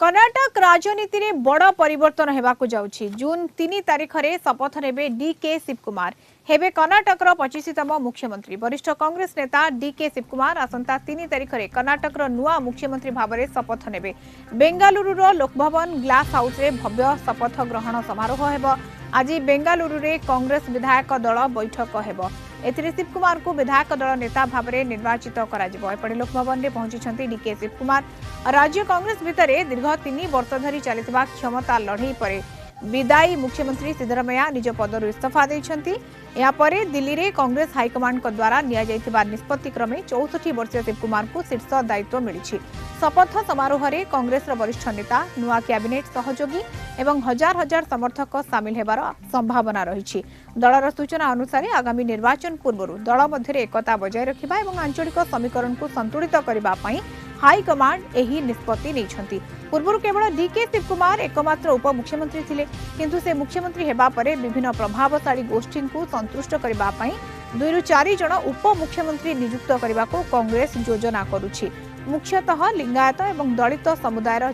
कर्णाटक राजनीति में बड़ परिवर्तन होगाकू जाउछि। जून 3 तारिख में शपथ नेबे डीके शिवकुमार हेबे कर्णाटक 25तम मुख्यमंत्री। वरिष्ठ कांग्रेस नेता डीके शिवकुमार आसंता 3 तारिख में कर्णाटक नुआ मुख्यमंत्री भाव में शपथ नेबे। बेंगालुरुर लोकभवन ग्लास हाउस रे भव्य शपथ ग्रहण समारोह हेबो। आज बेंगालुरु रे कांग्रेस विधायक दल बैठक हेबो। एथिरे शिवकुमार को विधायक दल नेता भाव में निर्वाचित कराजिबो। एपटे लोकभवन में पहुंची डीके शिवकुमार। राज्य कांग्रेस भितर दीर्घ 3 वर्ष धरी चलिथिबा क्षमता लड़ई पर विदायी मुख्यमंत्री सिद्धरामैया निज पदरु इस्तीफा देइछंती। या परे दिल्ली रे कांग्रेस हाईकमांड द्वारा निया जायथिबा निष्पत्ति क्रमे 64 वर्षीय शिवकुमार को शीर्ष दायित्व मिलिछि। शपथ समारोह रे कांग्रेस वरिष्ठ नेता नुआ कैबिनेट सहयोगी एवं हजार हजार समर्थक सामिल हेबार संभावना रही। दलर सूचना अनुसार आगामी निर्वाचन पूर्व दल मध्य एकता बजाय रखिबा एवं आंचलिक समीकरण को संतुलित करबा पई हाईकमांड एही निष्पत्ति नेइछंती। पूर्व केवल डीके शिवकुमार एकमात्र उपमुख्यमंत्री थिले, किंतु से मुख्यमंत्री हेबा परे विभिन्न प्रभावशाली गोष्ठी को संतुष्ट करबा पई 2 ରୁ 4 जन उपमुख्यमंत्री नियुक्त करबा को कांग्रेस योजना करुछि। मुख्यतः लिंगायत एवं दलित समुदायर